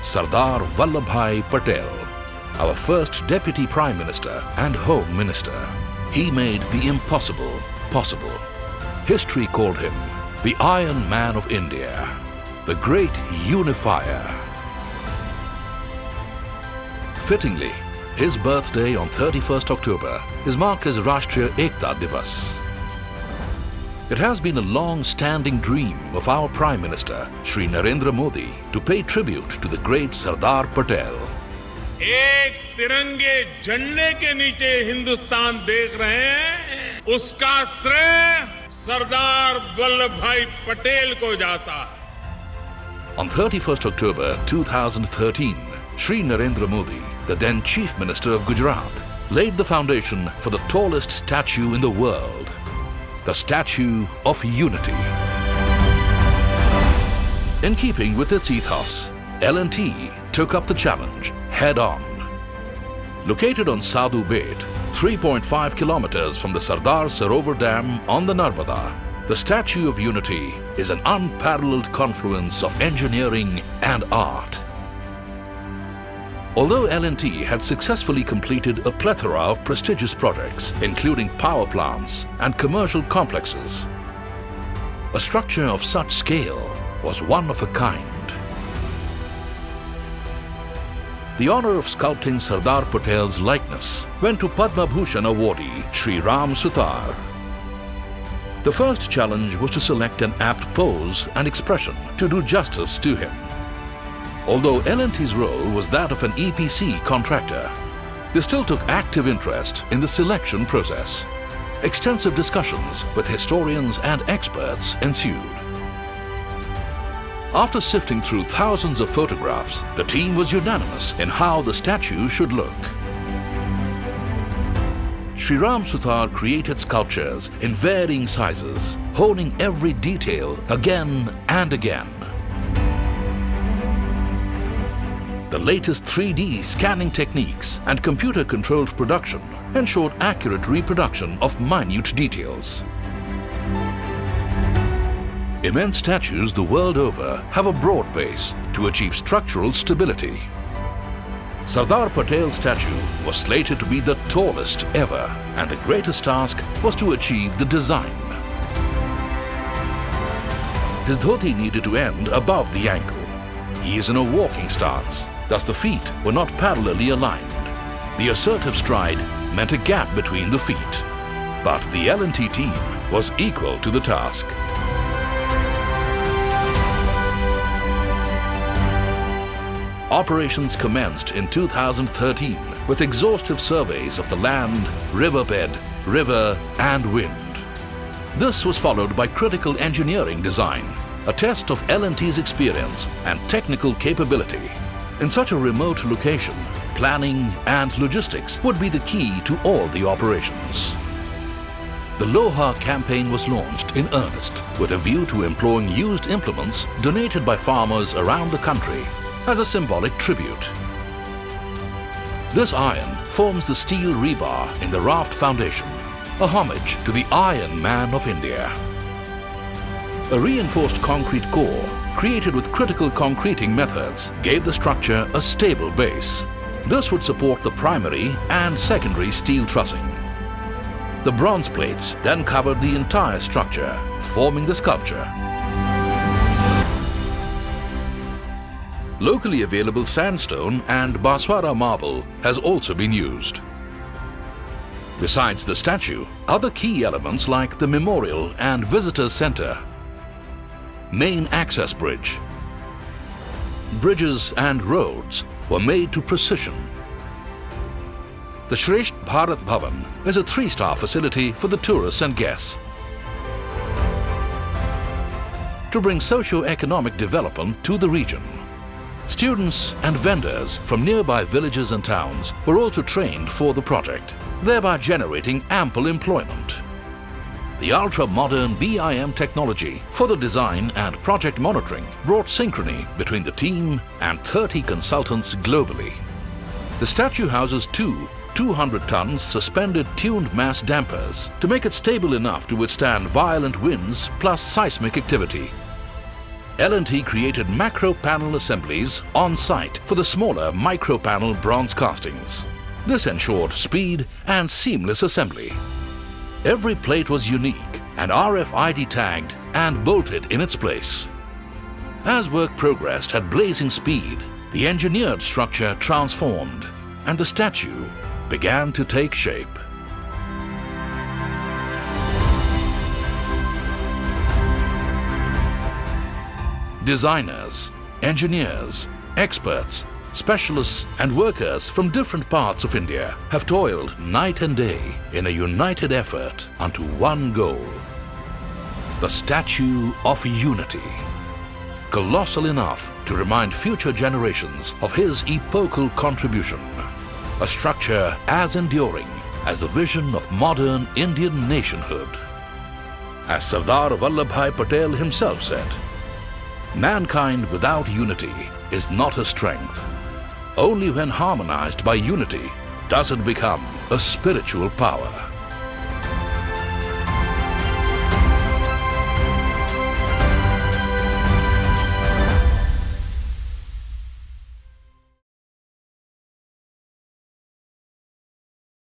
Sardar Vallabhbhai Patel, our first Deputy Prime Minister and Home Minister. He made the impossible possible. History called him the Iron Man of India, the great unifier. Fittingly, his birthday on 31st October is marked as Rashtriya Ekta Divas. It has been a long-standing dream of our Prime Minister, Shri Narendra Modi, to pay tribute to the great Sardar Patel. एक तिरंगे झंडे के नीचे हिंदुस्तान देख रहे हैं, उसका श्रेय सरदार वल्लभ भाई पटेल को जाता है। On 31st October 2013, Shri Narendra Modi, the then Chief Minister of Gujarat, laid the foundation for the tallest statue in the world, the Statue of Unity. In keeping with its ethos, L&T took up the challenge head-on. Located on Sadhu Bet, 3.5 kilometers from the Sardar Sarovar Dam on the Narmada, the Statue of Unity is an unparalleled confluence of engineering and art. Although L&T had successfully completed a plethora of prestigious projects, including power plants and commercial complexes, a structure of such scale was one of a kind. The honor of sculpting Sardar Patel's likeness went to Padma Bhushan awardee Shri Ram Sutar. The first challenge was to select an apt pose and expression to do justice to him. Although L&T's role was that of an EPC contractor, they still took active interest in the selection process. Extensive discussions with historians and experts ensued. After sifting through thousands of photographs, the team was unanimous in how the statue should look. Shri Ram Sutar created sculptures in varying sizes, honing every detail again and again. The latest 3D scanning techniques and computer-controlled production ensured accurate reproduction of minute details. Immense statues the world over have a broad base to achieve structural stability. Sardar Patel's statue was slated to be the tallest ever, and the greatest task was to achieve the design. His dhoti needed to end above the ankle. He is in a walking stance, thus the feet were not parallelly aligned. The assertive stride meant a gap between the feet. But the L&T team was equal to the task. Operations commenced in 2013 with exhaustive surveys of the land, riverbed, river and wind. This was followed by critical engineering design, a test of L&T's experience and technical capability. In such a remote location, planning and logistics would be the key to all the operations. The Loha campaign was launched in earnest with a view to employing used implements donated by farmers around the country as a symbolic tribute. This iron forms the steel rebar in the raft foundation, a homage to the Iron Man of India. A reinforced concrete core, created with critical concreting methods, gave the structure a stable base. This would support the primary and secondary steel trussing. The bronze plates then covered the entire structure, forming the sculpture. Locally available sandstone and Baswara marble has also been used. Besides the statue, other key elements like the memorial and visitors center, main access bridge, bridges and roads were made to precision. The Shresth Bharat Bhavan is a 3-star facility for the tourists and guests. To bring socio-economic development to the region, students and vendors from nearby villages and towns were also trained for the project, thereby generating ample employment. The ultra-modern BIM technology for the design and project monitoring brought synchrony between the team and 30 consultants globally. The statue houses two 200-ton suspended tuned mass dampers to make it stable enough to withstand violent winds plus seismic activity. L&T created macro panel assemblies on site for the smaller micro panel bronze castings. This ensured speed and seamless assembly. Every plate was unique and RFID tagged and bolted in its place. As work progressed at blazing speed, the engineered structure transformed and the statue began to take shape. Designers, engineers, experts, specialists and workers from different parts of India have toiled night and day in a united effort unto one goal: the Statue of Unity. Colossal enough to remind future generations of his epochal contribution. A structure as enduring as the vision of modern Indian nationhood. As Sardar Vallabhbhai Patel himself said, "Mankind without unity is not a strength. Only when harmonized by unity does it become a spiritual power."